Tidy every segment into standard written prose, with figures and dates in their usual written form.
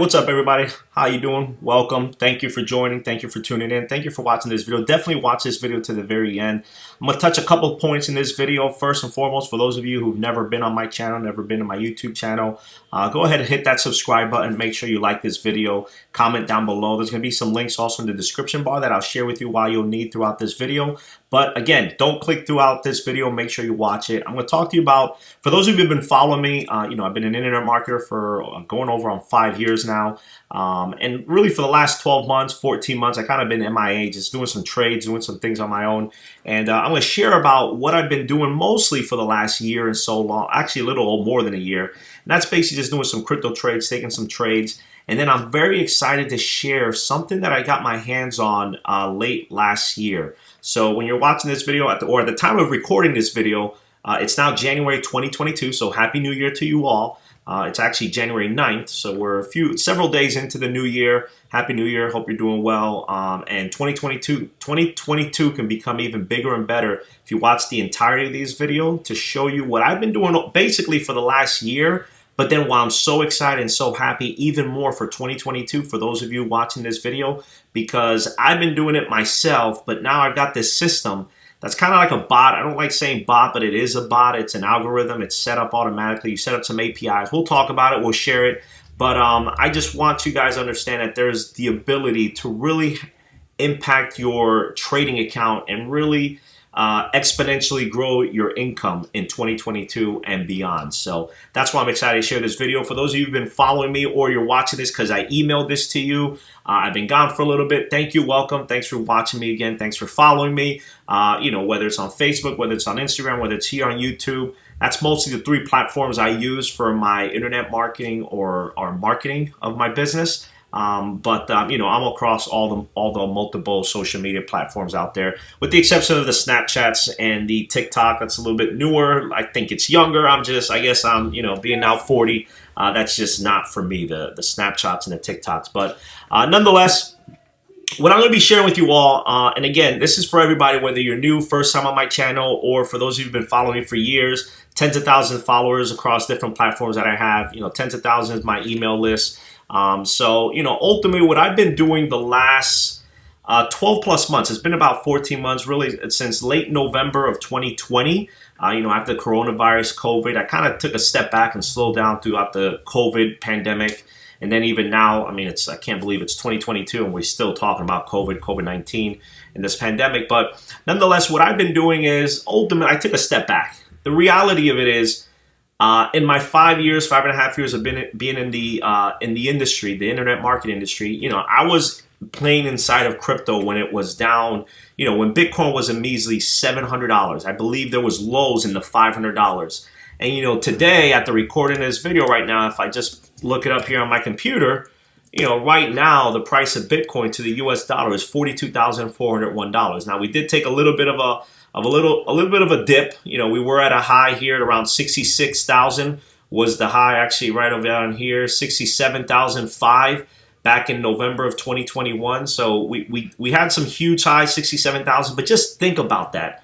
what's up everybody? How you doing? Welcome. Thank you for joining. Thank you for tuning in. Thank you for watching this video. Definitely watch this video to the very end. I'm going to touch a couple of points in this video. First and foremost, for those of you who've never been on my channel, never been to my YouTube channel, go ahead and hit that subscribe button. Make sure you like this video. Comment down below. There's going to be some links also in the description bar that I'll share with you while you'll need throughout this video. But again, don't click throughout this video. Make sure you watch it. I'm going to talk to you about, for those of you who've been following me, I've been an internet marketer for going over on 5 years now. And really for the last 12 months, 14 months, I kind of been MIA, just doing some trades, doing some things on my own. And I'm going to share about what I've been doing mostly for the last year and so long, actually a little more than a year. And that's basically just doing some crypto trades, taking some trades. And then I'm very excited to share something that I got my hands on late last year. So when you're watching this video, at the time of recording this video, it's now January 2022, so Happy New Year to you all. It's actually January 9th, so we're several days into the new year. Happy New Year, hope you're doing well. And 2022 can become even bigger and better if you watch the entirety of this video to show you what I've been doing basically for the last year. But then why I'm so excited and so happy even more for 2022 for those of you watching this video, because I've been doing it myself, but now I've got this system that's kind of like a bot. I don't like saying bot, but it is a bot. It's an algorithm. It's set up automatically. You set up some APIs. We'll talk about it. We'll share it. But I just want you guys to understand that there's the ability to really impact your trading account and really exponentially grow your income in 2022 and beyond. So that's why I'm excited to share this video. For those of you who've been following me or you're watching this because I emailed this to you, I've been gone for a little bit. Thank you. Welcome. Thanks for watching me again. Thanks for following me. Whether it's on Facebook, whether it's on Instagram, whether it's here on YouTube. That's mostly the 3 platforms I use for my internet marketing or marketing of my business. I'm across all the multiple social media platforms out there, with the exception of the Snapchats and the TikTok. That's a little bit newer. I think it's younger. I guess I'm, being now 40, that's just not for me, the Snapchats and the TikToks. But nonetheless, what I'm going to be sharing with you all, and again, this is for everybody, whether you're new, first time on my channel, or for those of you who've been following me for years, tens of thousands of followers across different platforms that I have, tens of thousands is my email list. Ultimately what I've been doing the last 12 plus months, it's been about 14 months, really since late November of 2020, after coronavirus, COVID, I kind of took a step back and slowed down throughout the COVID pandemic. And then even now, I can't believe it's 2022 and we're still talking about COVID-19 and this pandemic. But nonetheless, what I've been doing is ultimately, I took a step back. The reality of it is, in my 5 years, 5.5 years of being in the industry, the internet market industry, I was playing inside of crypto when it was down, when Bitcoin was a measly $700. I believe there was lows in the $500. And, today, at the recording of this video right now, if I just look it up here on my computer, right now, the price of Bitcoin to the US dollar is $42,401. Now, we did take a little bit of a dip. We were at a high here at around 66,000 was the high, actually right over down here, 67,005 back in November of 2021. So we had some huge highs, 67,000, but just think about that.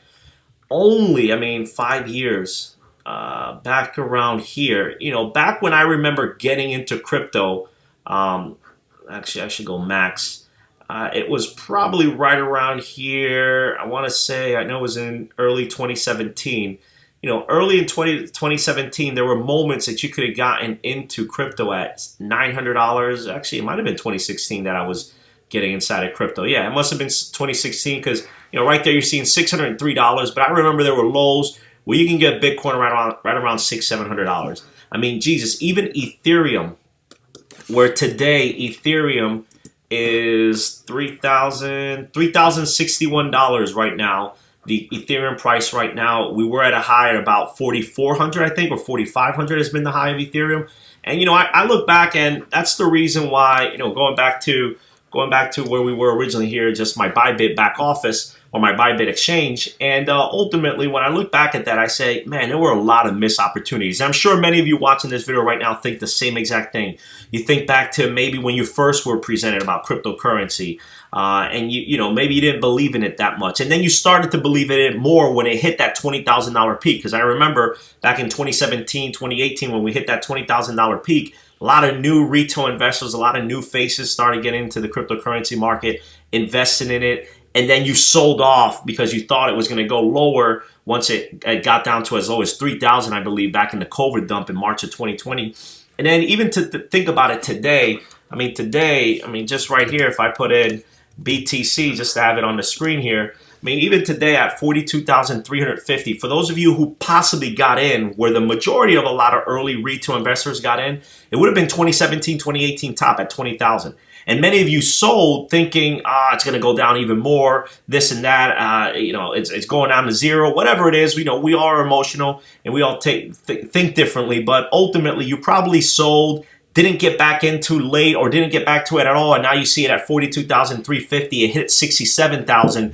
Only, 5 years back around here, back when I remember getting into crypto, actually I should go max. It was probably right around here. I want to say, I know it was in early 2017. Early in 2017, there were moments that you could have gotten into crypto at $900. Actually, it might have been 2016 that I was getting inside of crypto. Yeah, it must have been 2016 because, right there you're seeing $603. But I remember there were lows where you can get Bitcoin right around $600-700. Jesus, even Ethereum, where today Ethereum is $3,061 right now. The Ethereum price right now, we were at a high at about 4,400, I think, or 4,500 has been the high of Ethereum. And I look back, and that's the reason why, going back to where we were originally here, just my Bybit back office or my Bybit exchange. And ultimately, when I look back at that, I say, man, there were a lot of missed opportunities. And I'm sure many of you watching this video right now think the same exact thing. You think back to maybe when you first were presented about cryptocurrency, and maybe you didn't believe in it that much. And then you started to believe in it more when it hit that $20,000 peak. Because I remember back in 2017, 2018, when we hit that $20,000 peak, a lot of new retail investors, a lot of new faces started getting into the cryptocurrency market, investing in it, and then you sold off because you thought it was going to go lower once it got down to as low as 3,000, I believe, back in the COVID dump in March of 2020. And then even to think about it today, just right here, if I put in BTC, just to have it on the screen here, even today at 42,350, for those of you who possibly got in, where the majority of a lot of early retail investors got in, it would have been 2017, 2018 top at 20,000. And many of you sold thinking, it's going to go down even more, this and that, it's going down to zero, whatever it is. We all are emotional and we all think differently, but ultimately you probably sold, didn't get back into late or didn't get back to it at all, and now you see it at 42,350. It hit 67,000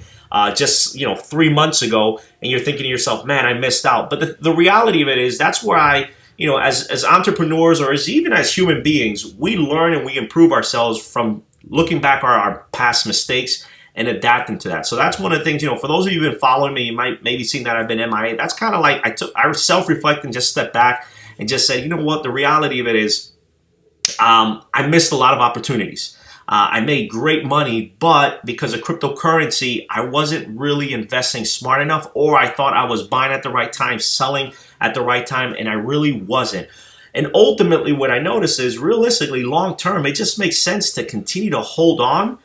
just 3 months ago, and you're thinking to yourself, man, I missed out. But the reality of it is that's where as entrepreneurs or even as human beings, we learn and we improve ourselves from looking back at our past mistakes and adapting to that. So that's one of the things, for those of you who've been following me, you might maybe seen that I've been MIA. That's kind of like I self-reflect and just stepped back and just said, you know what, the reality of it is I missed a lot of opportunities. I made great money, but because of cryptocurrency, I wasn't really investing smart enough, or I thought I was buying at the right time, selling at the right time, and I really wasn't. And ultimately, what I noticed is realistically, long term, it just makes sense to continue to hold on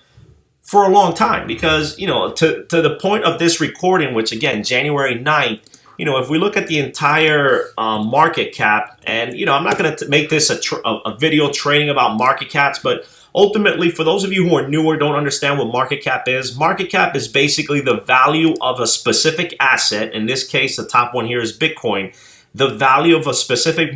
for a long time because, to the point of this recording, which again, January 9th, if we look at the entire market cap, and, I'm not going to make this a video training about market caps, but ultimately, for those of you who are new or don't understand what market cap is basically the value of a specific asset. In this case, the top one here is Bitcoin. The value of a specific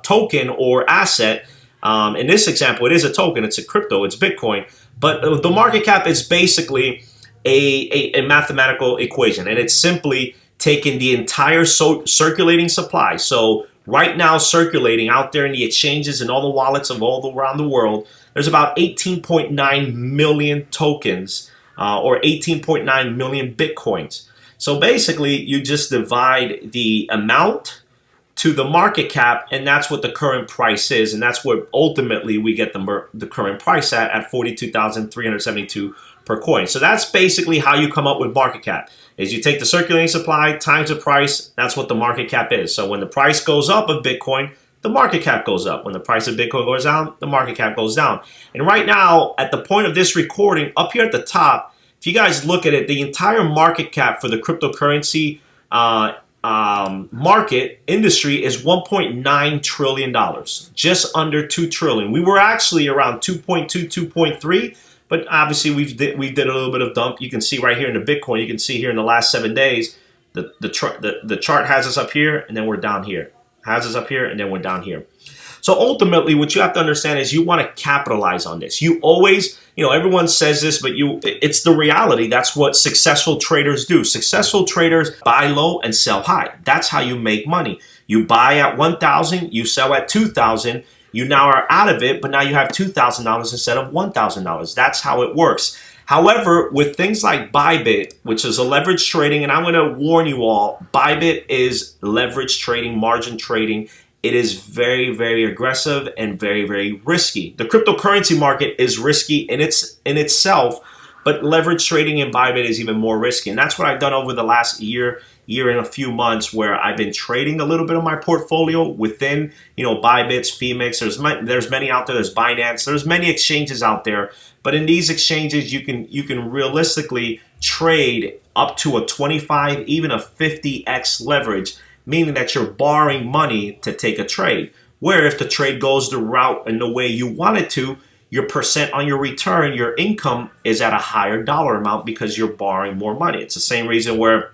token or asset. In this example, it is a token. It's a crypto. It's Bitcoin. But the market cap is basically a mathematical equation, and it's simply taking the entire circulating supply. So right now, circulating out there in the exchanges and all the wallets of all around the world, there's about 18.9 million tokens or 18.9 million Bitcoins. So basically, you just divide the amount to the market cap, and that's what the current price is, and that's what ultimately we get the current price at 42,372 per coin. So that's basically how you come up with market cap. Is you take the circulating supply times the price, that's what the market cap is. So when the price goes up of Bitcoin, the market cap goes up. When the price of Bitcoin goes down, the market cap goes down. And right now, at the point of this recording, up here at the top, if you guys look at it, the entire market cap for the cryptocurrency market industry is $1.9 trillion, just under $2 trillion. We were actually around 2.2, 2.3. But obviously, we did a little bit of dump. You can see right here in the Bitcoin. You can see here in the last 7 days, the chart has us up here, and then we're down here. Has us up here, and then we're down here. So ultimately, what you have to understand is you want to capitalize on this. You always, everyone says this, but it's the reality. That's what successful traders do. Successful traders buy low and sell high. That's how you make money. You buy at 1,000, you sell at 2,000. You now are out of it, but now you have $2,000 instead of $1,000. That's how it works. However, with things like Bybit, which is a leverage trading, and I'm going to warn you all, Bybit is leverage trading, margin trading. It is very, very aggressive and very, very risky. The cryptocurrency market is risky in itself, but leverage trading in Bybit is even more risky. And that's what I've done over the last year and a few months, where I've been trading a little bit of my portfolio within, Bybit's, Phoenix. There's many out there. There's Binance. There's many exchanges out there. But in these exchanges, you can realistically trade up to a 25, even a 50x leverage, meaning that you're borrowing money to take a trade. Where if the trade goes the route and the way you want it to, your percent on your return, your income is at a higher dollar amount because you're borrowing more money. It's the same reason where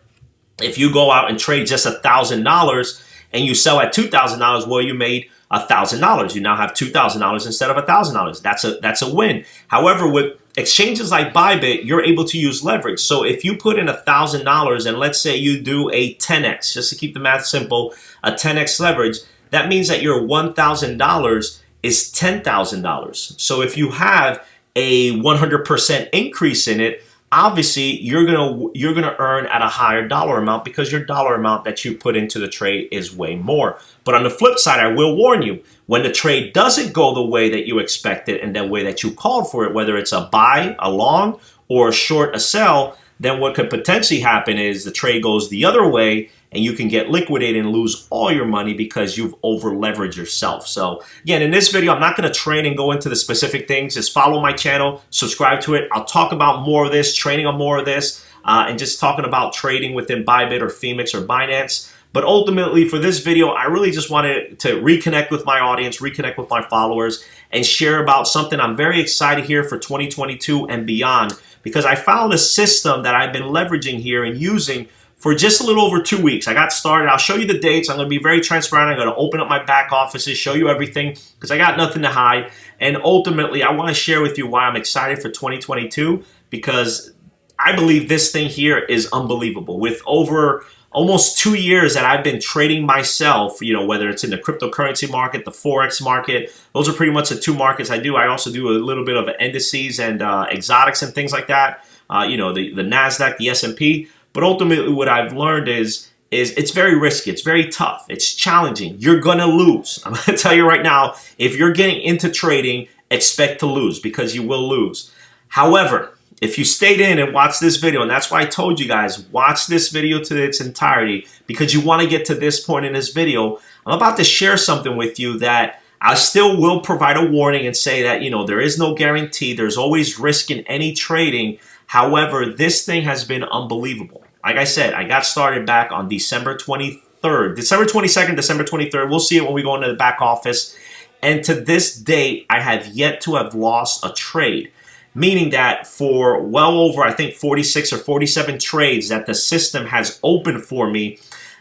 if you go out and trade just $1,000 and you sell at $2,000, well, you made $1,000. You now have $2,000 instead of $1,000. That's a win. However, with exchanges like Bybit, you're able to use leverage. So if you put in $1,000 and let's say you do a 10x, just to keep the math simple, a 10x leverage, that means that your $1,000 is $10,000. So if you have a 100% increase in it, obviously you're gonna earn at a higher dollar amount because your dollar amount that you put into the trade is way more. But on the flip side, I will warn you, when the trade doesn't go the way that you expected and the way that you called for it, whether it's a buy, a long, or a short, a sell, then what could potentially happen is the trade goes the other way and you can get liquidated and lose all your money because you've over leveraged yourself. So again, in this video, I'm not going to train and go into the specific things. Just follow my channel, subscribe to it. I'll talk about more of this, training on more of this, and just talking about trading within Bybit or Phoenix or Binance. But ultimately for this video, I really just wanted to reconnect with my audience, reconnect with my followers, and share about something I'm very excited here for 2022 and beyond, because I found a system that I've been leveraging here and using for just a little over 2 weeks. I got started. I'll show you the dates. I'm going to be very transparent. I'm going to open up my back offices, show you everything, because I got nothing to hide. And ultimately, I want to share with you why I'm excited for 2022, because I believe this thing here is unbelievable. With over almost 2 years that I've been trading myself, you know, whether it's in the cryptocurrency market, the Forex market, those are pretty much the two markets I do. I also do a little bit of indices and exotics and things like that, you know, the NASDAQ, the S&P. But ultimately what I've learned is it's very risky. It's very tough. It's challenging. You're going to lose. I'm going to tell you right now, if you're getting into trading, expect to lose, because you will lose. However, if you stayed in and watched this video, and that's why I told you guys, watch this video to its entirety, because you want to get to this point in this video. I'm about to share something with you that I still will provide a warning and say that, you know, there is no guarantee. There's always risk in any trading. However, this thing has been unbelievable. Like I said, I got started back on December 23rd, December 22nd, December 23rd. We'll see it when we go into the back office. And to this date, I have yet to have lost a trade. Meaning that for well over, I think, 46 or 47 trades that the system has opened for me,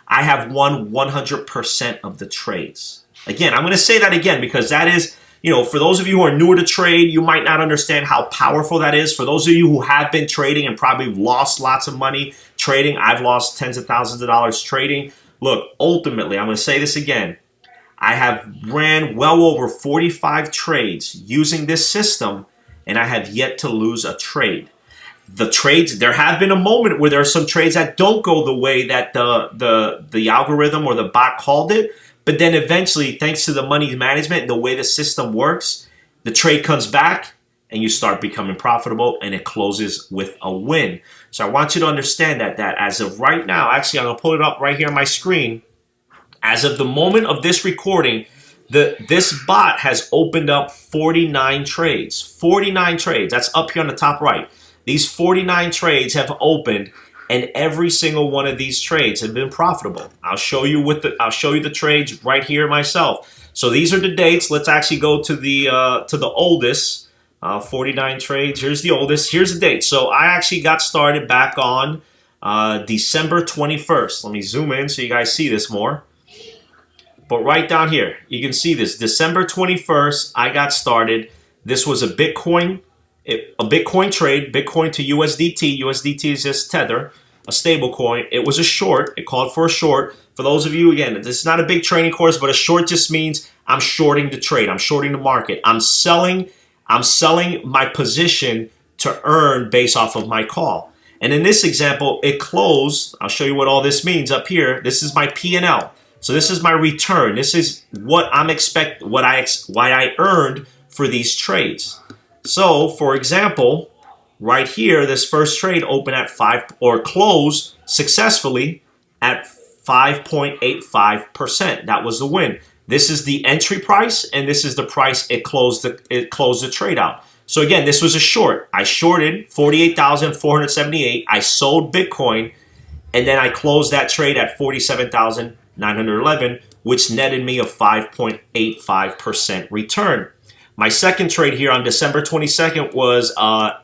I have won 100% of the trades. Again, I'm going to say that again, because that is, you know, for those of you who are newer to trade, you might not understand how powerful that is. For those of you who have been trading and probably lost lots of money trading, I've lost tens of thousands of dollars trading. Look, ultimately, I'm going to say this again. I have ran well over 45 trades using this system, and I have yet to lose a trade. The trades, there have been a moment where there are some trades that don't go the way that the algorithm or the bot called it. But then eventually, thanks to the money management and the way the system works, the trade comes back and you start becoming profitable, and it closes with a win. So I want you to understand that as of right now, actually I'm going to pull it up right here on my screen. As of the moment of this recording, this bot has opened up 49 trades. 49 trades. That's up here on the top right. These 49 trades have opened, and every single one of these trades have been profitable. I'll show you the trades right here myself. So these are the dates. Let's actually go to the oldest. 49 trades. Here's the oldest. Here's the date. So I actually got started back on December 21st. Let me zoom in so you guys see this more. But right down here, you can see this. December 21st, I got started. This was a Bitcoin trade, Bitcoin to USDT. USDT is just Tether, a stable coin. It was a short. It called for a short. For those of you, again, this is not a big training course, but a short just means I'm shorting the trade. I'm shorting the market. I'm selling my position to earn based off of my call. And in this example, it closed. I'll show you what all this means up here. This is my P&L. So this is my return. This is what what I earned for these trades. So for example, right here, this first trade opened at 5 or closed successfully at 5.85%. That was the win. This is the entry price, and this is the price it closed the trade out. So again, this was a short. I shorted 48,478. I sold Bitcoin, and then I closed that trade at 47,911, which netted me a 5.85% return. My second trade here on December 22nd was a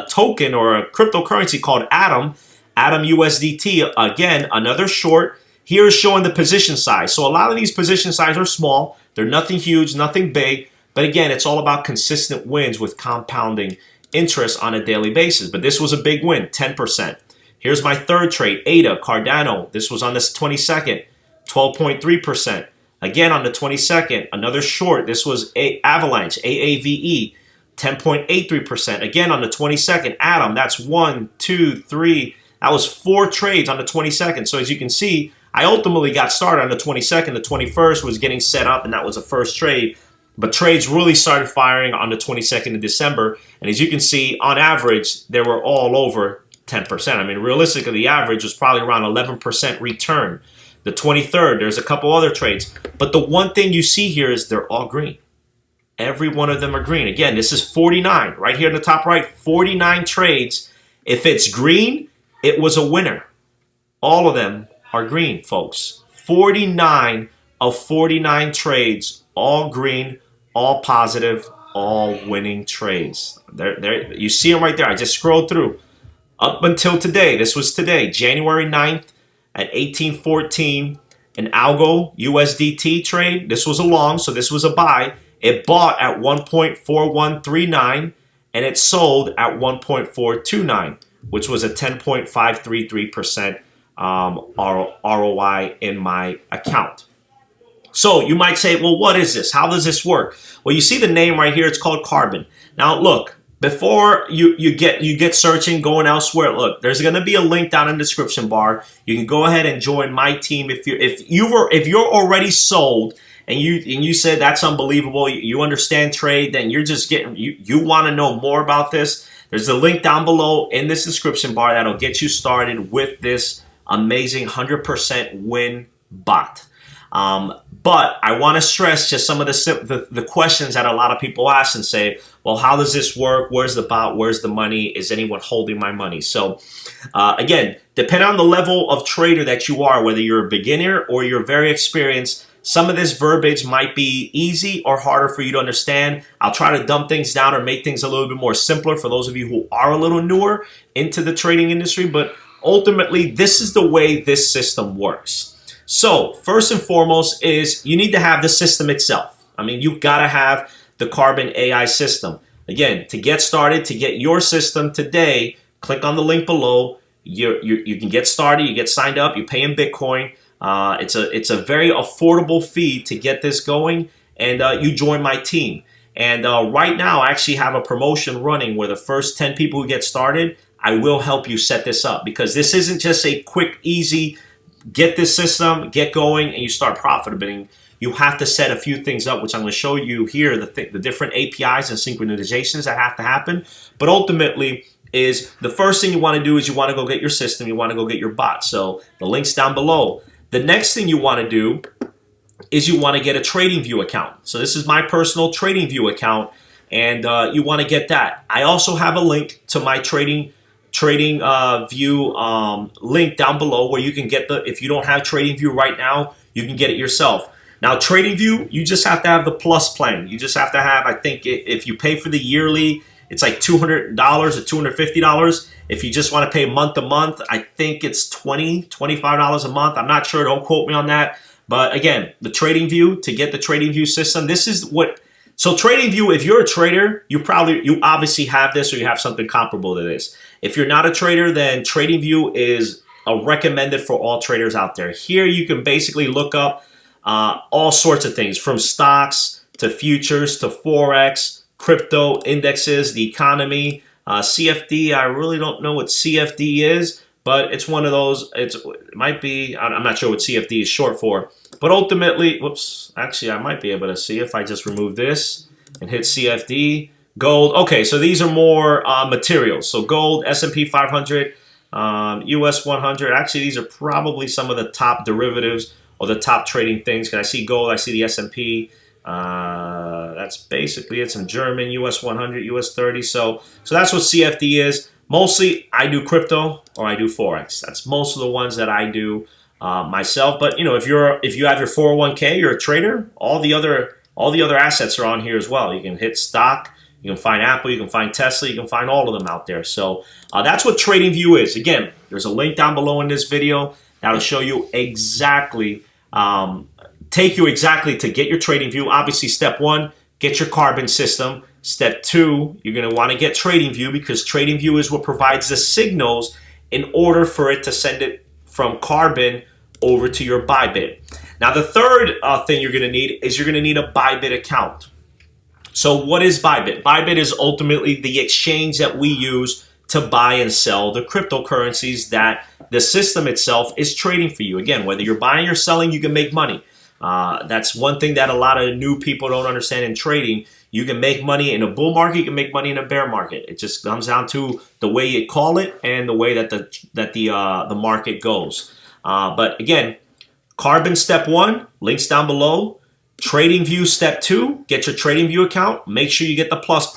token or a cryptocurrency called Atom USDT. Again, another short. Here is showing the position size. So a lot of these position sizes are small. They're nothing huge, nothing big. But again, it's all about consistent wins with compounding interest on a daily basis. But this was a big win, 10%. Here's my third trade, ADA, Cardano. This was on the 22nd, 12.3%. Again, on the 22nd, another short. This was Avalanche, AAVE, 10.83%. Again, on the 22nd, Adam, that's 1, 2, 3. That was 4 trades on the 22nd. So as you can see, I ultimately got started on the 22nd. The 21st was getting set up, and that was the first trade. But trades really started firing on the 22nd of December. And as you can see, on average, they were all over 10%. I mean, realistically, the average was probably around 11% return. The 23rd, there's a couple other trades. But the one thing you see here is they're all green. Every one of them are green. Again, this is 49. Right here in the top right, 49 trades. If it's green, it was a winner. All of them are green, folks. 49 of 49 trades, all green, all positive, all winning trades. There, you see them right there. I just scrolled through. Up until today, this was today, January 9th at 1814, an Algo USDT trade. This was a long, so this was a buy. It bought at 1.4139, and it sold at 1.429, which was a 10.533% ROI in my account. So you might say, well, what is this? How does this work? Well, you see the name right here. It's called Carbon. Now, look, before you get searching, going elsewhere, look, there's going to be a link down in the description bar. You can go ahead and join my team if you're already sold and you said that's unbelievable. You understand trade, then you're just getting you want to know more about this. There's a link down below in this description bar that'll get you started with this amazing 100% win bot. But I want to stress just some of the questions that a lot of people ask and say, well, how does this work? Where's the bot? Where's the money? Is anyone holding my money? So again, depending on the level of trader that you are, whether you're a beginner or you're very experienced, some of this verbiage might be easy or harder for you to understand. I'll try to dumb things down or make things a little bit more simpler for those of you who are a little newer into the trading industry. But ultimately, this is the way this system works. So first and foremost is you need to have the system itself. I mean, you've got to have the Carbon AI system. Again, to get started, to get your system today, click on the link below. You can get started, you get signed up, you pay in Bitcoin. It's a very affordable fee to get this going, and you join my team. And right now, I actually have a promotion running where the first 10 people who get started, I will help you set this up, because this isn't just a quick, easy, get this system, get going, and you start profiting. You have to set a few things up, which I'm going to show you here, the different APIs and synchronizations that have to happen. But ultimately, is the first thing you want to do is you want to go get your system, you want to go get your bot. So the link's down below. The next thing you want to do is you want to get a Tradingview account. So this is my personal Tradingview account, and you want to get that. I also have a link to my Tradingview link down below where you can get if you don't have Tradingview right now, you can get it yourself. Now, Tradingview, you just have to have the plus plan. You just have to have, I think, if you pay for the yearly, it's like $200 or $250. If you just want to pay month to month, I think it's $25 a month. I'm not sure. Don't quote me on that. But again, the Tradingview, to get the Tradingview system, this is what. So Tradingview, if you're a trader, you obviously have this, or you have something comparable to this. If you're not a trader, then Tradingview is recommended for all traders out there. Here you can basically look up all sorts of things, from stocks to futures to Forex, crypto, indexes, the economy, CFD. I really don't know what CFD is, but it's one of those. It might be, I'm not sure what CFD is short for. But ultimately, whoops, actually I might be able to see if I just remove this and hit CFD. Gold, okay, so these are more materials. So gold, S&P 500, US 100. Actually, these are probably some of the top derivatives or the top trading things. Because I see gold, I see the S&P. That's basically it. Some German, US 100, US 30. So that's what CFD is. Mostly, I do crypto or I do Forex. That's most of the ones that I do myself. But you know, if you have your 401k, you're a trader. All the other assets are on here as well. You can hit stock. You can find Apple, you can find Tesla, you can find all of them out there. So that's what Tradingview is. Again, there's a link down below in this video that'll show you exactly, take you exactly to get your Tradingview. Obviously, step one, get your Carbon system. Step two, you're going to want to get Tradingview, because Tradingview is what provides the signals in order for it to send it from Carbon over to your Bybit. Now, the third thing you're going to need is you're going to need a Bybit account. So what is Bybit? Bybit is ultimately the exchange that we use to buy and sell the cryptocurrencies that the system itself is trading for you. Again, whether you're buying or selling, you can make money. That's one thing that a lot of new people don't understand in trading. You can make money in a bull market, you can make money in a bear market. It just comes down to the way you call it and the way that the market goes. But again, Carbon step 1, links down below. TradingView step 2, get your TradingView account. Make sure you get the Plus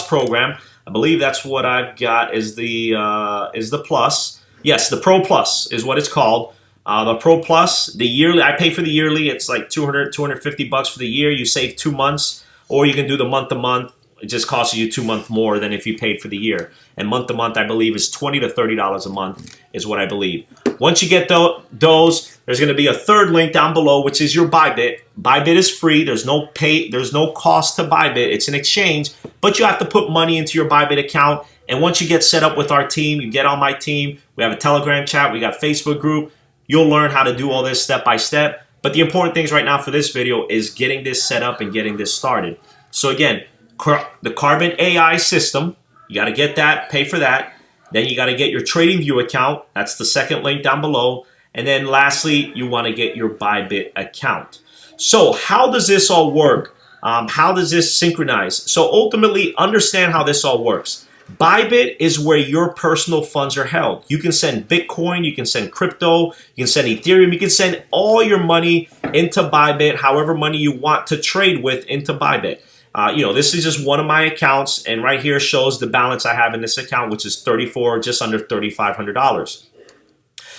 program. I believe that's what I've got is the Plus. Yes, the Pro Plus is what it's called. The Pro Plus, the yearly, I pay for the yearly. It's like $250 for the year. You save 2 months, or you can do the month to month. It just costs you 2 months more than if you paid for the year. And month to month, I believe, is $20 to $30 a month is what I believe. Once you get those, there's going to be a third link down below, which is your Bybit. Bybit is free. There's no cost to Bybit. It's an exchange, but you have to put money into your Bybit account. And once you get set up with our team, you get on my team. We have a Telegram chat. We got a Facebook group. You'll learn how to do all this step by step. But the important things right now for this video is getting this set up and getting this started. So again, the Carbon AI system, you got to get that, pay for that. Then you got to get your TradingView account. That's the second link down below. And then lastly, you want to get your Bybit account. So how does this all work? How does this synchronize? So ultimately, understand how this all works. Bybit is where your personal funds are held. You can send Bitcoin, you can send crypto, you can send Ethereum, you can send all your money into Bybit, however money you want to trade with into Bybit. This is just one of my accounts, and right here shows the balance I have in this account, which is just under $3,500.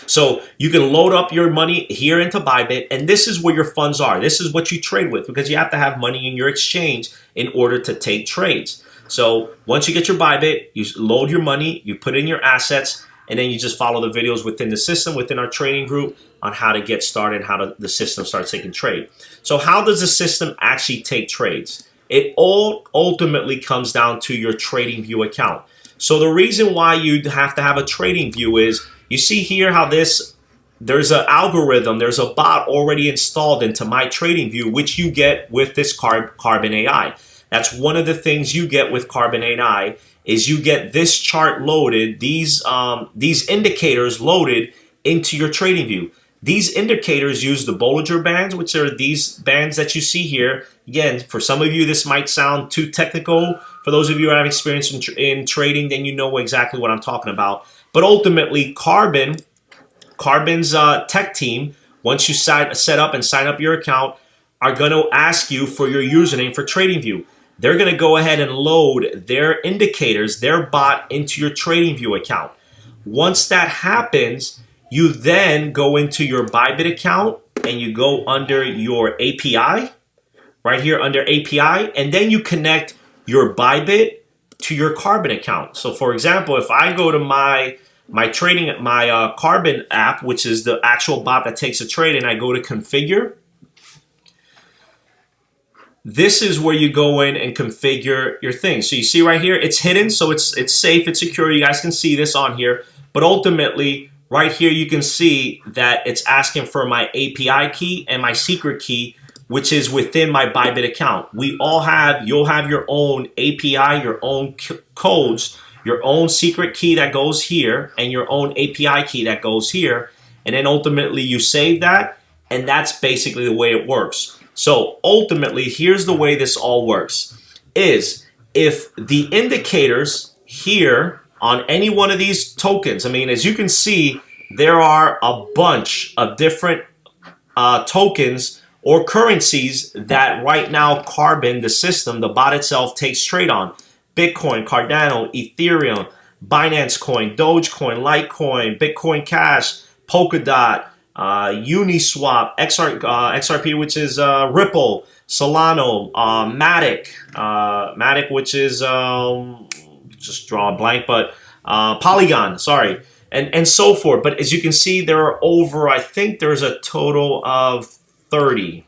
So you can load up your money here into Bybit, and this is where your funds are. This is what you trade with, because you have to have money in your exchange in order to take trades. So once you get your Bybit, you load your money, you put in your assets, and then you just follow the videos within the system, within our trading group, on how to get started, how the system starts taking trade. So how does the system actually take trades? It all ultimately comes down to your TradingView account. So the reason why you have to have a TradingView is, you see here how there's an algorithm, there's a bot already installed into my TradingView, which you get with this Carbon AI. That's one of the things you get with Carbon AI, is you get this chart loaded, these indicators loaded into your TradingView. These indicators use the Bollinger Bands, which are these bands that you see here. Again, for some of you, this might sound too technical. For those of you who have experience in trading, then you know exactly what I'm talking about. But ultimately, Carbon's tech team, once you set up and sign up your account, are going to ask you for your username for TradingView. They're going to go ahead and load their indicators, their bot, into your TradingView account. Once that happens, you then go into your Bybit account and you go under your API, right here under API, and then you connect your Bybit to your Carbon account. So for example, if I go to my Carbon app, which is the actual bot that takes a trade, and I go to configure, this is where you go in and configure your thing. So you see right here, it's hidden, so it's safe, it's secure. You guys can see this on here, but ultimately, right here, you can see that it's asking for my API key and my secret key, which is within my Bybit account. You'll have your own API, your own codes, your own secret key that goes here, and your own API key that goes here. And then ultimately you save that, and that's basically the way it works. So ultimately, here's the way this all works, is if the indicators here on any one of these tokens, I mean, as you can see, there are a bunch of different tokens or currencies that right now Carbon, the system, the bot itself, takes trade on. Bitcoin, Cardano, Ethereum, Binance Coin, Dogecoin, Litecoin, Bitcoin Cash, Polkadot, Uniswap, XRP, which is Ripple, Solano, Matic, which is just draw a blank, but Polygon, sorry, and so forth. But as you can see, there are over, I think there's a total of 30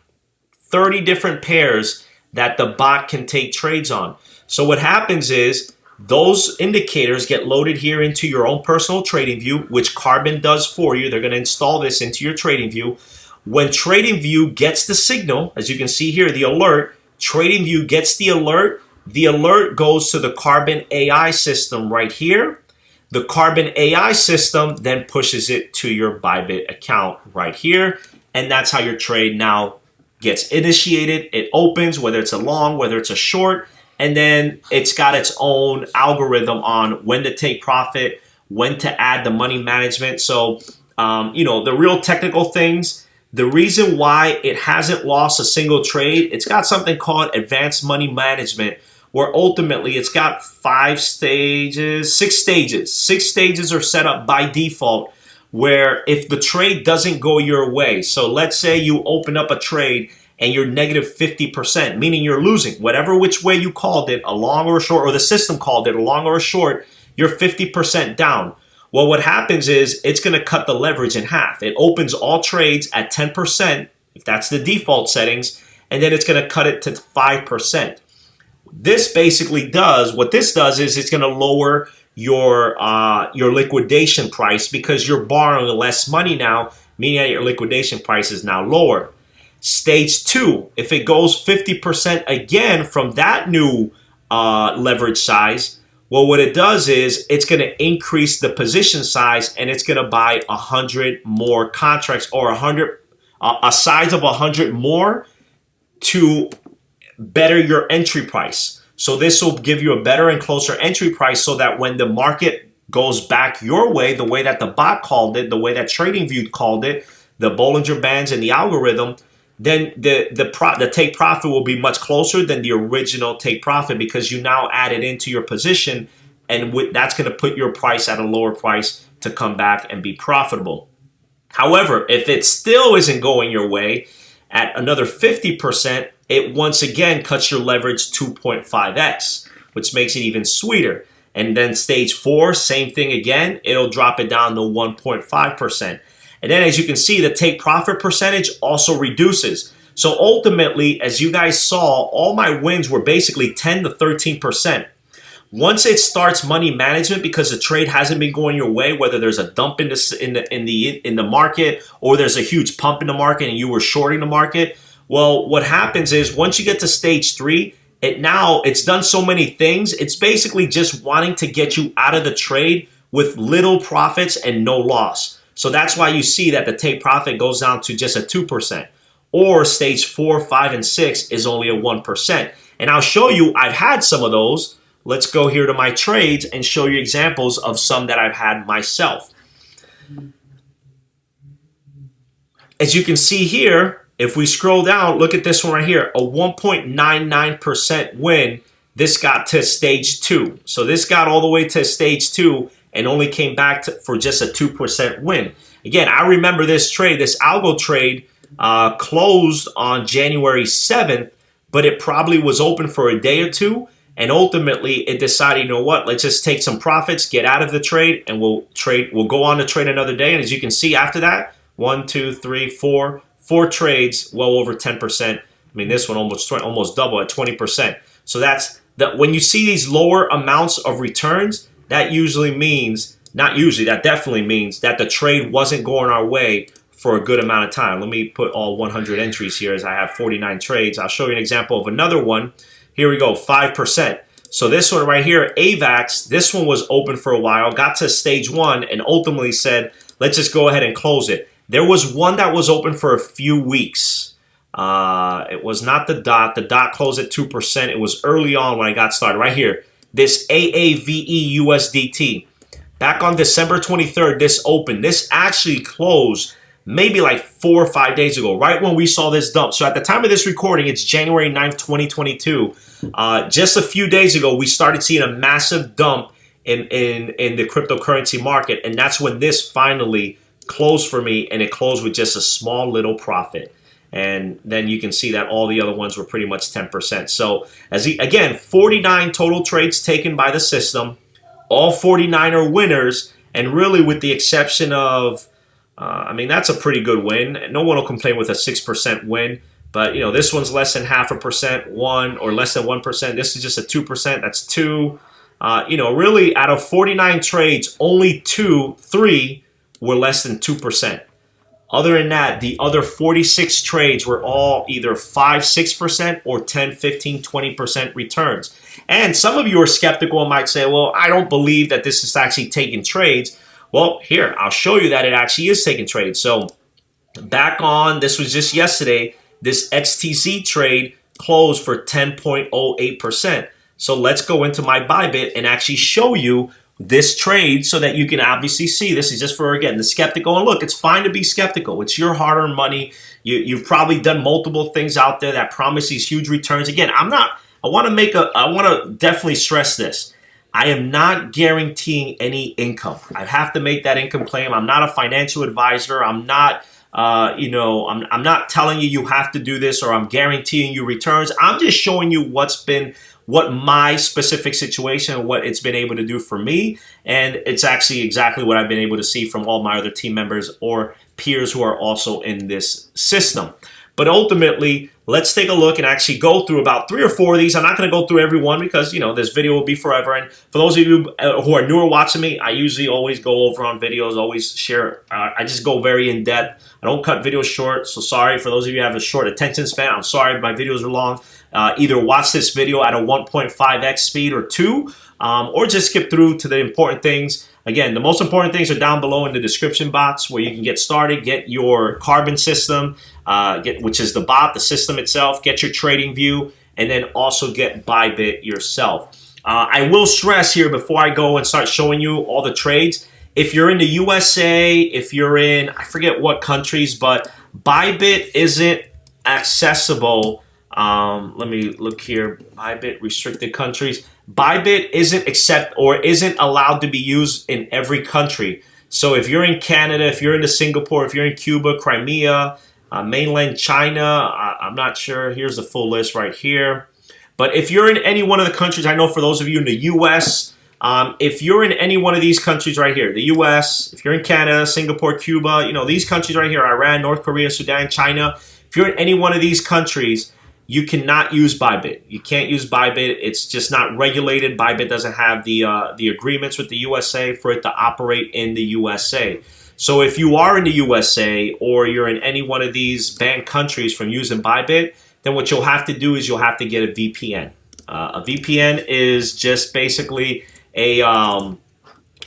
different pairs that the bot can take trades on. So what happens is those indicators get loaded here into your own personal TradingView, which Carbon does for you. They're going to install this into your TradingView. When TradingView gets the signal, as you can see here, the alert, TradingView gets the alert. The alert goes to the Carbon AI system right here. The Carbon AI system then pushes it to your Bybit account right here. And that's how your trade now gets initiated. It opens, whether it's a long, whether it's a short, and then it's got its own algorithm on when to take profit, when to add the money management. So, the real technical things, the reason why it hasn't lost a single trade, it's got something called advanced money management, where ultimately it's got 6 stages. 6 stages are set up by default, where if the trade doesn't go your way, so let's say you open up a trade and you're negative 50%, meaning you're losing, whatever which way you called it, a long or a short, or the system called it a long or a short, you're 50% down. Well, what happens is it's going to cut the leverage in half. It opens all trades at 10%, if that's the default settings, and then it's going to cut it to 5%. This basically does, what this does is it's going to lower your liquidation price because you're borrowing less money now, meaning that your liquidation price is now lower. Stage 2, if it goes 50% again from that new leverage size, well, what it does is it's going to increase the position size and it's going to buy 100 more contracts, or a size of 100 more to better your entry price. So this will give you a better and closer entry price so that when the market goes back your way, the way that the bot called it, the way that TradingView called it, the Bollinger Bands and the algorithm, then the take profit will be much closer than the original take profit because you now added into your position, and that's going to put your price at a lower price to come back and be profitable. However, if it still isn't going your way at another 50%, it once again cuts your leverage 2.5x, which makes it even sweeter. And then stage 4, same thing again, it'll drop it down to 1.5%. And then as you can see, the take profit percentage also reduces. So ultimately, as you guys saw, all my wins were basically 10 to 13%. Once it starts money management, because the trade hasn't been going your way, whether there's a dump in the market or there's a huge pump in the market and you were shorting the market, well, what happens is once you get to stage 3, it's done so many things. It's basically just wanting to get you out of the trade with little profits and no loss. So that's why you see that the take profit goes down to just a 2%. Or stage 4, 5, and 6 is only a 1%. And I'll show you, I've had some of those. Let's go here to my trades and show you examples of some that I've had myself. As you can see here, if we scroll down, look at this one right here, a 1.99% win. This got to stage 2. So this got all the way to stage 2 and only came back for just a 2% win. Again, I remember this trade, this algo trade closed on January 7th, but it probably was open for a day or two. And ultimately, it decided, you know what, let's just take some profits, get out of the trade, and we'll go on to trade another day. And as you can see, after that, 1, 2, 3, 4 trades, well over 10%. I mean, this one almost double at 20%. So that's that. When you see these lower amounts of returns, that usually means, not usually, that definitely means that the trade wasn't going our way for a good amount of time. Let me put all 100 entries here as I have 49 trades. I'll show you an example of another one. Here we go, 5%. So this one right here, AVAX, this one was open for a while, got to stage 1, and ultimately said, let's just go ahead and close it. There was one that was open for a few weeks. It was not the dot. The dot closed at 2%. It was early on when I got started. Right here, this AAVE USDT. Back on December 23rd, this opened. This actually closed maybe like 4 or 5 days ago, right when we saw this dump. So at the time of this recording, it's January 9th, 2022. Just a few days ago, we started seeing a massive dump in the cryptocurrency market. And that's when this finally closed for me, and it closed with just a small little profit. And then you can see that all the other ones were pretty much 10%. So again, 49 total trades taken by the system. All 49 are winners. And really, with the exception of, I mean, that's a pretty good win. No one will complain with a 6% win. But, you know, this one's less than 0.5%, 1, or less than 1%. This is just a 2%. That's 2. You know, really, out of 49 trades, only 3 were less than 2%. Other than that, the other 46 trades were all either 5, 6% or 10, 15, 20% returns. And some of you are skeptical and might say, well, I don't believe that this is actually taking trades. Well, here, I'll show you that it actually is taking trades. So back on, this was just yesterday, this XTC trade closed for 10.08%. So let's go into my Bybit and actually show you this trade so that you can obviously see. This is just for, again, the skeptical. And look, it's fine to be skeptical. It's your hard-earned money. You've probably done multiple things out there that promise these huge returns. Again, I want to definitely stress this. I am not guaranteeing any income. I have to make that income claim. I'm not a financial advisor. I'm not, I'm not telling you have to do this or I'm guaranteeing you returns. I'm just showing you what my specific situation, what it's been able to do for me. And it's actually exactly what I've been able to see from all my other team members or peers who are also in this system. But ultimately, let's take a look and actually go through about 3 or 4 of these. I'm not going to go through every one because, this video will be forever. And for those of you who are newer watching me, I usually always go over on videos, always share. I just go very in depth. I don't cut videos short. So sorry for those of you who have a short attention span. I'm sorry if my videos are long. Either watch this video at a 1.5x speed or 2, or just skip through to the important things. Again, the most important things are down below in the description box where you can get started, get your Carbon system, which is the bot, the system itself, get your Tradingview, and then also get Bybit yourself. I will stress here before I go and start showing you all the trades, if you're in the USA, if you're in, I forget what countries, but Bybit isn't accessible. Let me look here. Bybit restricted countries. Bybit isn't allowed to be used in every country. So if you're in Canada, if you're in Singapore, if you're in Cuba, Crimea, mainland China, I'm not sure. Here's the full list right here. But if you're in any one of the countries, I know for those of you in the U.S., if you're in any one of these countries right here, the U.S., if you're in Canada, Singapore, Cuba, these countries right here, Iran, North Korea, Sudan, China, if you're in any one of these countries, you cannot use Bybit. You can't use Bybit. It's just not regulated. Bybit doesn't have the agreements with the USA for it to operate in the USA. So if you are in the USA or you're in any one of these banned countries from using Bybit, then what you'll have to do is you'll have to get a VPN. A VPN is just basically a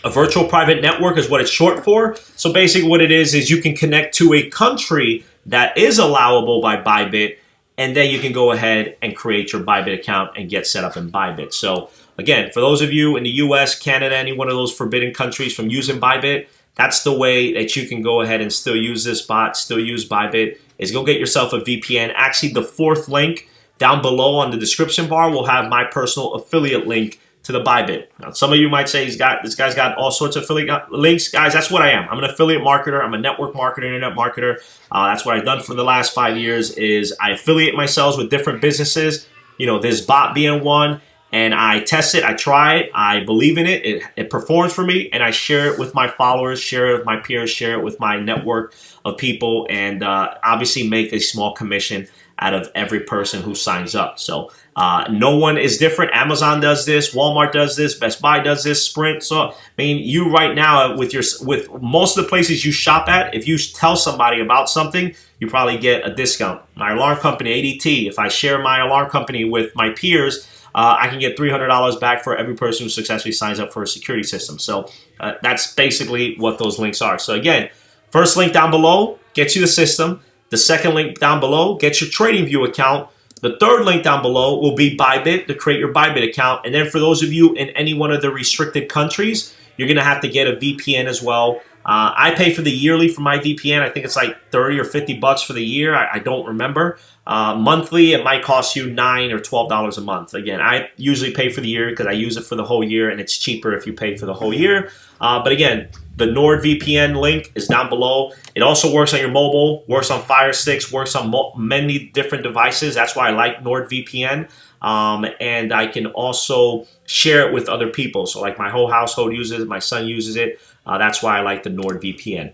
virtual private network is what it's short for. So basically what it is you can connect to a country that is allowable by Bybit, and then you can go ahead and create your Bybit account and get set up in Bybit. So again, for those of you in the US, Canada, any one of those forbidden countries from using Bybit, that's the way that you can go ahead and still use this bot, still use Bybit, is go get yourself a VPN. Actually, the 4th link down below on the description bar will have my personal affiliate link to the Bybit. Now, some of you might say this guy's got all sorts of affiliate links. Guys, that's what I am. I'm an affiliate marketer. I'm a network marketer, internet marketer. That's what I've done for the last 5 years is I affiliate myself with different businesses, this bot being one, and I test it, I try it, I believe in it, it performs for me, and I share it with my followers, share it with my peers, share it with my network of people, and obviously make a small commission out of every person who signs up. So no one is different. Amazon does this, Walmart does this, Best Buy does this, Sprint. So you right now with most of the places you shop at, if you tell somebody about something, you probably get a discount. My alarm company, ADT, if I share my alarm company with my peers, I can get $300 back for every person who successfully signs up for a security system. So that's basically what those links are. So again, first link down below gets you the system. The second link down below gets your Tradingview account. The third link down below will be Bybit to create your Bybit account. And then for those of you in any one of the restricted countries, you're going to have to get a VPN as well. I pay for the yearly for my VPN. I think it's like 30 or 50 bucks for the year. I don't remember. Monthly, it might cost you $9 or $12 a month. Again, I usually pay for the year because I use it for the whole year, and it's cheaper if you pay for the whole year. But again, the NordVPN link is down below. It also works on your mobile, works on Fire Sticks, works on many different devices. That's why I like NordVPN. And I can also share it with other people. So like my whole household uses it, my son uses it. That's why I like the NordVPN.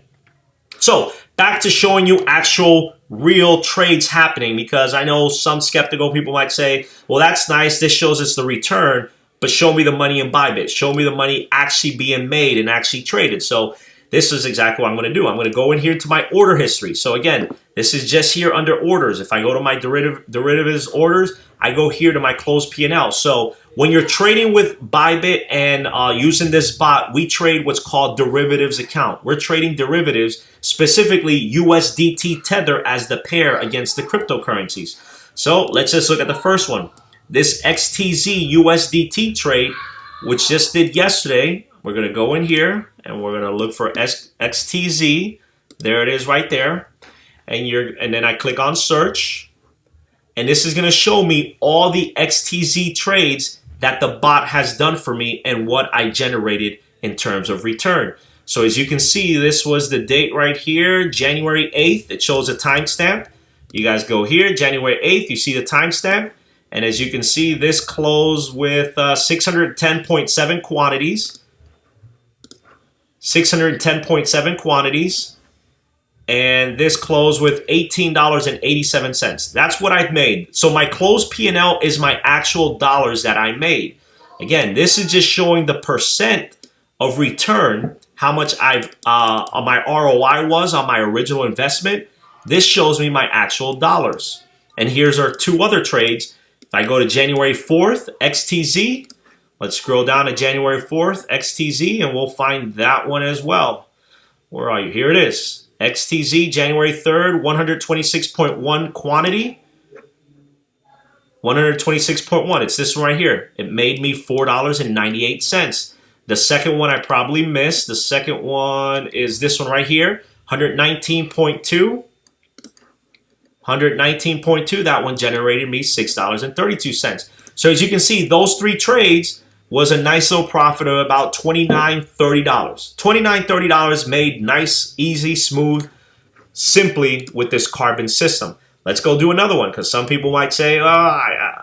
So back to showing you actual real trades happening, because I know some skeptical people might say, well, that's nice. This shows us the return, but show me the money in Bybit. Show me the money actually being made and actually traded. So this is exactly what I'm going to do. I'm going to go in here to my order history. So again, this is just here under orders. If I go to my derivatives orders, I go here to my closed P&L. So when you're trading with Bybit and using this bot, we trade what's called derivatives account. We're trading derivatives, specifically USDT Tether as the pair against the cryptocurrencies. So let's just look at the first one. This XTZ USDT trade, which just did yesterday, we're going to go in here and we're going to look for XTZ. There it is right there. And then I click on search. And this is going to show me all the XTZ trades that the bot has done for me and what I generated in terms of return. So as you can see, this was the date right here, January 8th. It shows a timestamp. You guys go here, January 8th, you see the timestamp. And as you can see, this closed with 610.7 quantities. 610.7 quantities. And this closed with $18.87. That's what I've made. So my closed P&L is my actual dollars that I made. Again, this is just showing the percent of return, how much my ROI was on my original investment. This shows me my actual dollars. And here's our two other trades. If I go to January 4th, XTZ, let's scroll down to January 4th, XTZ, and we'll find that one as well. Where are you? Here it is. XTZ, January 3rd, 126.1 quantity. 126.1. It's this one right here. It made me $4.98. The second one I probably missed. The second one is this one right here. 119.2. 119.2, that one generated me $6.32. So as you can see, those three trades was a nice little profit of about $29, $30. $29, $30 made nice, easy, smooth, simply with this Carbon system. Let's go do another one, because some people might say,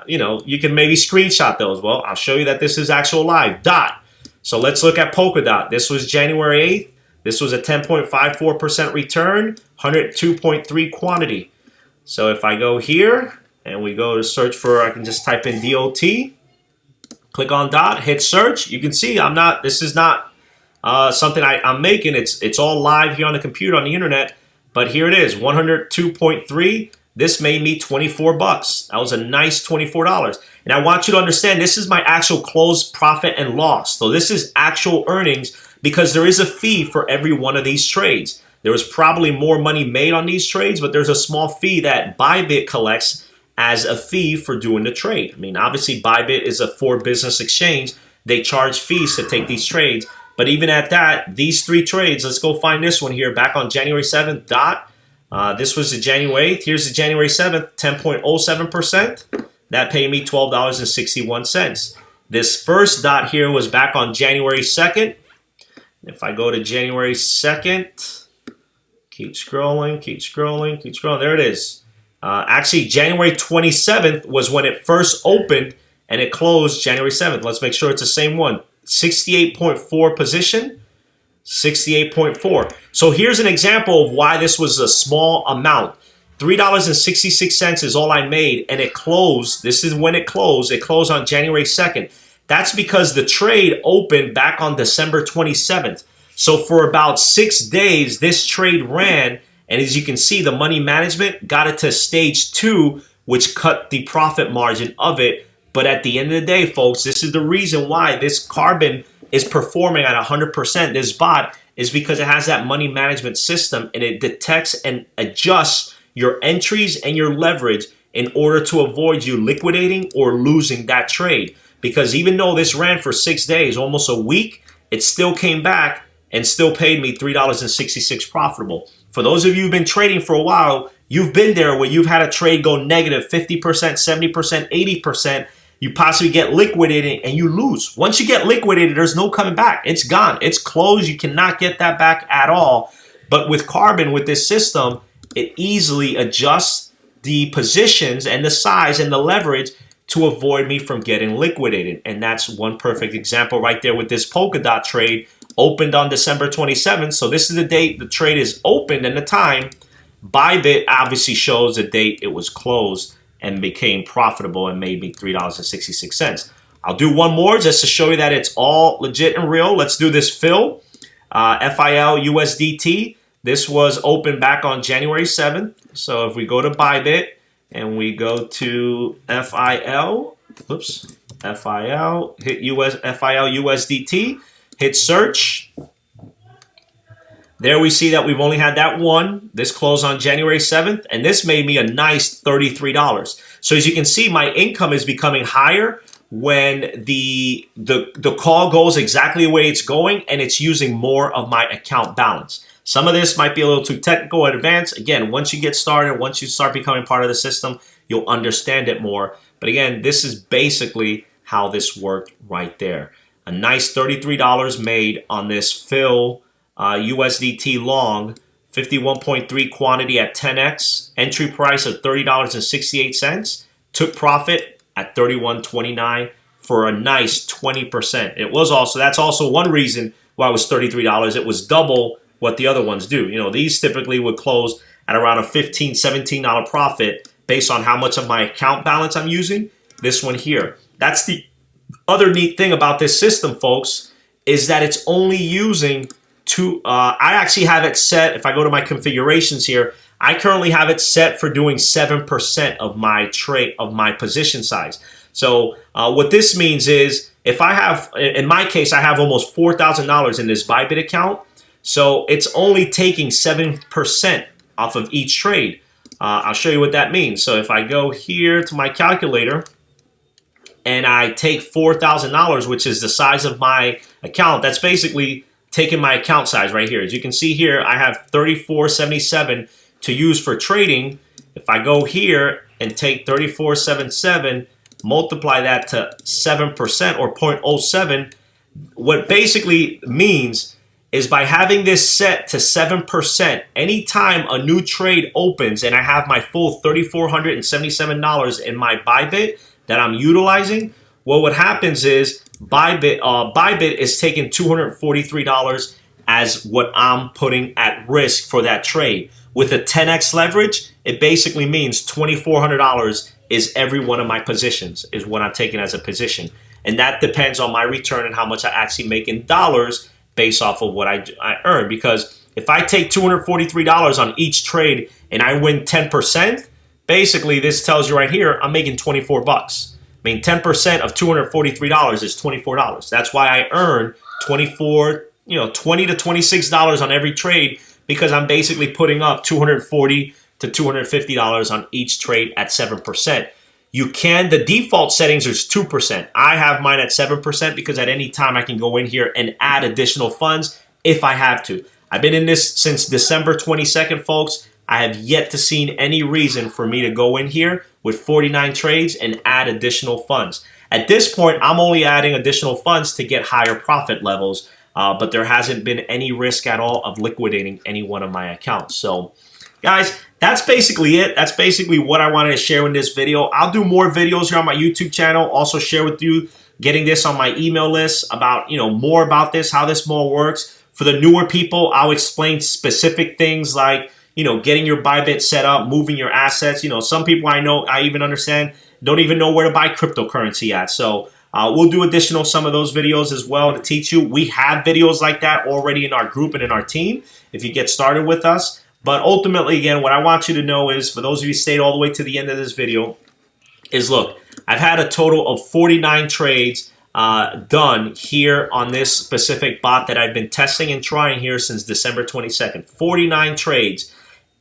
you can maybe screenshot those. Well, I'll show you that this is actual live. Dot. So let's look at Polkadot. This was January 8th. This was a 10.54% return, 102.3 quantity. So if I go here and we go to search for, I can just type in DOT, click on dot, hit search. You can see this is not something I'm making. It's all live here on the computer, on the internet. But here it is, 102.3. This made me 24 bucks. That was a nice $24. And I want you to understand, this is my actual closed profit and loss. So this is actual earnings, because there is a fee for every one of these trades. There was probably more money made on these trades, but there's a small fee that Bybit collects as a fee for doing the trade. I mean, obviously Bybit is a for business exchange. They charge fees to take these trades. But even at that, these three trades, let's go find this one here back on January 7th, dot. This was the January 8th. Here's the January 7th, 10.07%. That paid me $12.61. This first dot here was back on January 2nd. If I go to January 2nd, keep scrolling, keep scrolling, keep scrolling. There it is. Actually, January 27th was when it first opened, and it closed January 7th. Let's make sure it's the same one. 68.4 position, 68.4. So here's an example of why this was a small amount. $3.66 is all I made, and it closed. This is when it closed. It closed on January 2nd. That's because the trade opened back on December 27th. So for about 6 days, this trade ran, and as you can see, the money management got it to stage 2, which cut the profit margin of it. But at the end of the day, folks, this is the reason why this Carbon is performing at 100%. This bot is because it has that money management system, and it detects and adjusts your entries and your leverage in order to avoid you liquidating or losing that trade. Because even though this ran for 6 days, almost a week, it still came back and still paid me $3.66 profitable. For those of you who've been trading for a while, you've been there where you've had a trade go negative 50%, 70%, 80%. You possibly get liquidated and you lose. Once you get liquidated, there's no coming back. It's gone. It's closed. You cannot get that back at all. But with Carbon, with this system, it easily adjusts the positions and the size and the leverage to avoid me from getting liquidated. And that's one perfect example right there with this Polkadot trade. Opened on December 27th. So this is the date the trade is opened and the time. Bybit obviously shows the date it was closed and became profitable and made me $3.66. I'll do one more just to show you that it's all legit and real. Let's do this fill. FIL USDT. This was open back on January 7th. So if we go to Bybit and we go to FIL, hit FIL USDT, hit search. There we see that we've only had that one. This closed on January 7th, and this made me a nice $33. So as you can see, my income is becoming higher when the call goes exactly the way it's going, and it's using more of my account balance. Some of this might be a little too technical and advanced. Again, once you get started, once you start becoming part of the system, you'll understand it more. But again, this is basically how this worked right there. A nice $33 made on this fill USDT long, 51.3 quantity at 10x, entry price of $30.68, took profit at $31.29 for a nice 20%. It was also, that's also one reason why it was $33. It was double what the other ones do. You know, these typically would close at around a $15, $17 profit based on how much of my account balance I'm using. This one here. That's the other neat thing about this system, folks, is that it's only using I actually have it set, if I go to my configurations here, I currently have it set for doing 7% of my trade, of my position size. So what this means is, if I have, in my case, I have almost $4,000 in this Bybit account. So it's only taking 7% off of each trade. I'll show you what that means. So if I go here to my calculator and I take $4,000, which is the size of my account, that's basically taking my account size right here. As you can see here, I have $34.77 to use for trading. If I go here and take $34.77, multiply that to 7% or 0.07, what basically means is by having this set to 7%, anytime a new trade opens and I have my full $3,477 in my Bybit that I'm utilizing, well, what happens is Bybit is taking $243 as what I'm putting at risk for that trade. With a 10x leverage, it basically means $2,400 is every one of my positions, is what I'm taking as a position. And that depends on my return and how much I actually make in dollars based off of what I earn. Because if I take $243 on each trade and I win 10%, basically this tells you right here, I'm making 24 bucks. I mean, 10% of $243 is $24. That's why I earn $20 to $26 on every trade, because I'm basically putting up $240 to $250 on each trade at 7%. You can, the default settings is 2%. I have mine at 7% because at any time I can go in here and add additional funds if I have to. I've been in this since December 22nd, folks. I have yet to see any reason for me to go in here with 49 trades and add additional funds. At this point, I'm only adding additional funds to get higher profit levels, but there hasn't been any risk at all of liquidating any one of my accounts. So, guys, that's basically it. That's basically what I wanted to share in this video. I'll do more videos here on my YouTube channel. Also share with you getting this on my email list about, more about this, how this more works. For the newer people, I'll explain specific things like, getting your Bybit set up, moving your assets. Some people I know, I even understand, don't even know where to buy cryptocurrency at. So we'll do some of those videos as well to teach you. We have videos like that already in our group and in our team if you get started with us. But ultimately, again, what I want you to know is, for those of you who stayed all the way to the end of this video, is look, I've had a total of 49 trades done here on this specific bot that I've been testing and trying here since December 22nd. 49 trades.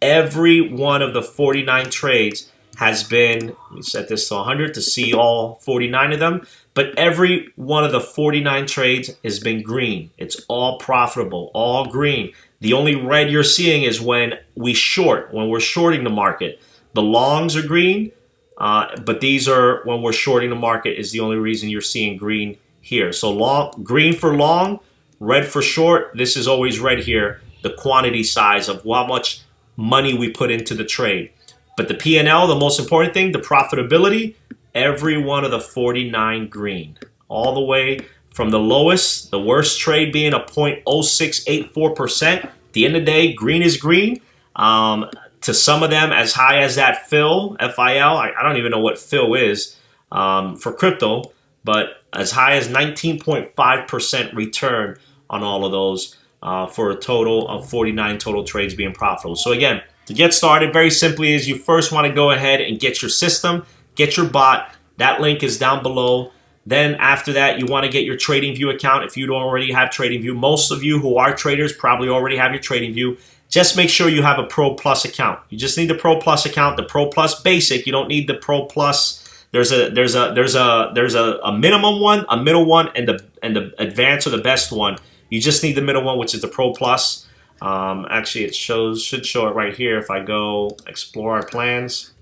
Every one of the 49 trades has been, let me set this to 100 to see all 49 of them, but every one of the 49 trades has been green. It's all profitable, all green. The only red you're seeing is when we're shorting the market. The longs are green, but these are when we're shorting the market is the only reason you're seeing green here. So green for long, red for short. This is always red here, the quantity size of how much money we put into the trade. But the P&L, the most important thing, the profitability, every one of the 49 green. All the way from the lowest, the worst trade being a 0.0684%. At the end of the day, green is green. To some of them as high as that FIL, F-I-L, I don't even know what FIL is for crypto, but as high as 19.5% return on all of those. for a total of 49 total trades being profitable. So again, to get started, very simply is you first want to go ahead and get your system, get your bot. That link is down below. Then after that, you want to get your TradingView account if you don't already have TradingView. Most of you who are traders probably already have your TradingView. Just make sure you have a Pro Plus account. You just need the Pro Plus account, the Pro Plus Basic. You don't need the Pro Plus. There's a minimum one, a middle one, and the advanced or the best one. You just need the middle one, which is the Pro Plus. Actually, it should show it right here. If I go explore our plans,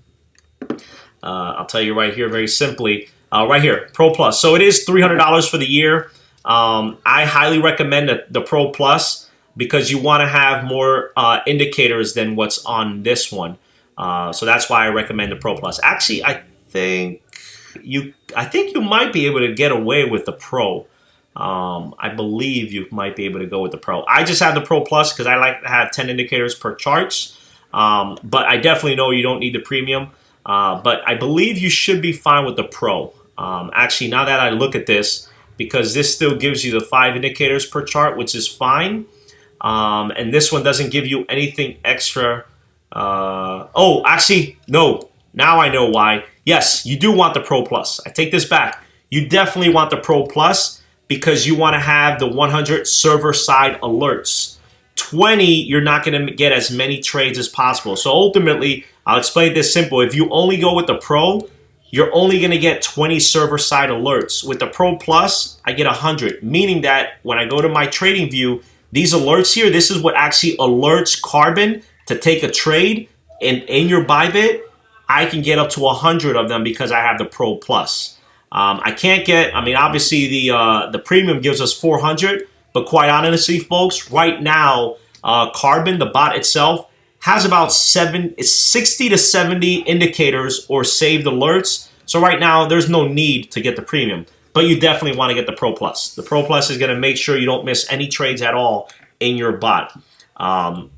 I'll tell you right here, very simply, right here, Pro Plus. So it is $300 for the year. I highly recommend the Pro Plus because you want to have more indicators than what's on this one. So that's why I recommend the Pro Plus. Actually, I think you might be able to get away with the Pro. I believe you might be able to go with the Pro. I just have the Pro Plus because I like to have 10 indicators per charts. But I definitely know you don't need the premium. But I believe you should be fine with the Pro. Actually, now that I look at this, because this still gives you the 5 indicators per chart, which is fine. And this one doesn't give you anything extra. Oh, actually, no. Now I know why. Yes, you do want the Pro Plus. I take this back. You definitely want the Pro Plus because you want to have the 100 server-side alerts. 20, you're not going to get as many trades as possible. So ultimately, I'll explain this simple. If you only go with the Pro, you're only going to get 20 server-side alerts. With the Pro Plus, I get 100, meaning that when I go to my TradingView, these alerts here, this is what actually alerts Carbon to take a trade. And in your Bybit, I can get up to 100 of them because I have the Pro Plus. I can't get, I mean, obviously the premium gives us 400, but quite honestly, folks, right now, Carbon, the bot itself, has about 60 to 70 indicators or saved alerts. So right now, there's no need to get the premium, but you definitely want to get the Pro Plus. The Pro Plus is going to make sure you don't miss any trades at all in your bot.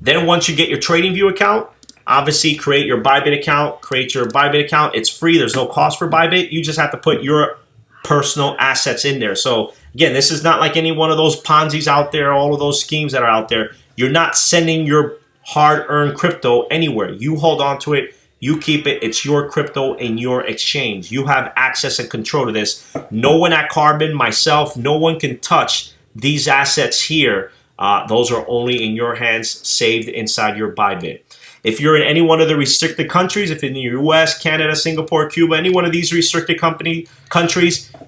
Then once you get your TradingView account, obviously create your Bybit account, It's free. There's no cost for Bybit. You just have to put your personal assets in there. So again, this is not like any one of those Ponzi's out there, all of those schemes that are out there. You're not sending your hard-earned crypto anywhere. You hold on to it. You keep it. It's your crypto in your exchange. You have access and control to this. No one at Carbon, myself, no one can touch these assets here. Those are only in your hands, saved inside your Bybit. If you're in any one of the restricted countries, if in the US, Canada, Singapore, Cuba, any one of these restricted countries,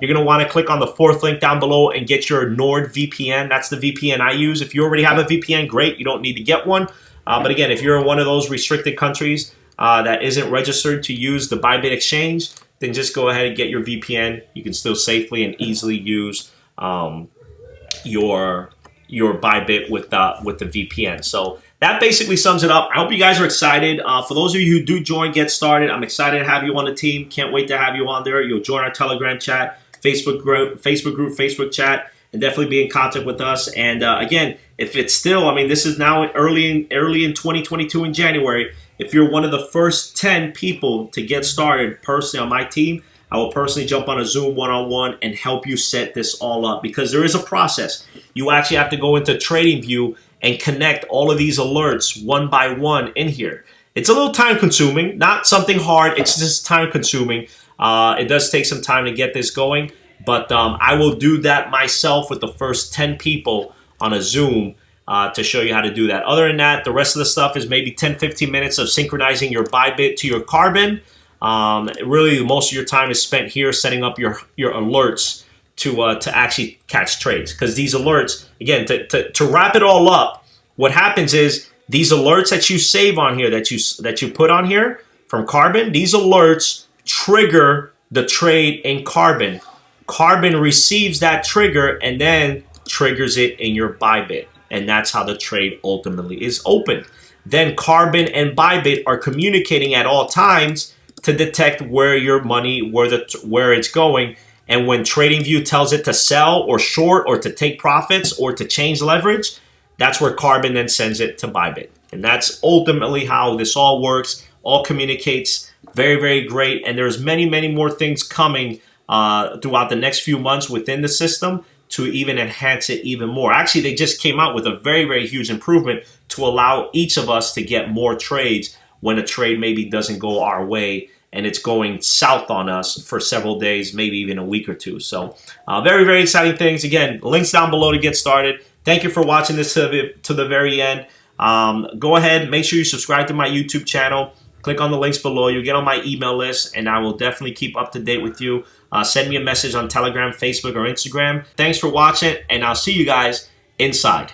you're going to want to click on the 4th link down below and get your NordVPN. That's the VPN I use. If you already have a VPN, great. You don't need to get one. But again, if you're in one of those restricted countries that isn't registered to use the Bybit exchange, then just go ahead and get your VPN. You can still safely and easily use your Bybit with the VPN. So that basically sums it up. I hope you guys are excited. For those of you who do join, get started. I'm excited to have you on the team. Can't wait to have you on there. You'll join our Telegram chat, Facebook group, Facebook chat, and definitely be in contact with us. And again, if it's still, I mean, this is now early in 2022 in January. If you're one of the first 10 people to get started personally on my team, I will personally jump on a Zoom one-on-one and help you set this all up because there is a process. You actually have to go into TradingView and connect all of these alerts one by one in here. It's a little time-consuming, not something hard. It's just time-consuming. It does take some time to get this going, but I will do that myself with the first 10 people on a Zoom to show you how to do that. Other than that, the rest of the stuff is maybe 10-15 minutes of synchronizing your Bybit to your Carbon. Really, most of your time is spent here setting up your alerts to actually catch trades. Because these alerts, again, to wrap it all up, what happens is these alerts that you save on here, that you put on here from Carbon, these alerts trigger the trade in Carbon. Carbon receives that trigger and then triggers it in your Bybit. And that's how the trade ultimately is opened. Then Carbon and Bybit are communicating at all times to detect where your money, where it's going. And when TradingView tells it to sell or short or to take profits or to change leverage, that's where Carbon then sends it to Bybit. And that's ultimately how this all works, all communicates. Very, very great. And there's many, many more things coming throughout the next few months within the system to even enhance it even more. Actually, they just came out with a very, very huge improvement to allow each of us to get more trades when a trade maybe doesn't go our way and it's going south on us for several days, maybe even a week or two. So very, very exciting things. Again, links down below to get started. Thank you for watching this to the very end. Go ahead, make sure you subscribe to my YouTube channel. Click on the links below. You'll get on my email list, and I will definitely keep up to date with you. Send me a message on Telegram, Facebook, or Instagram. Thanks for watching, and I'll see you guys inside.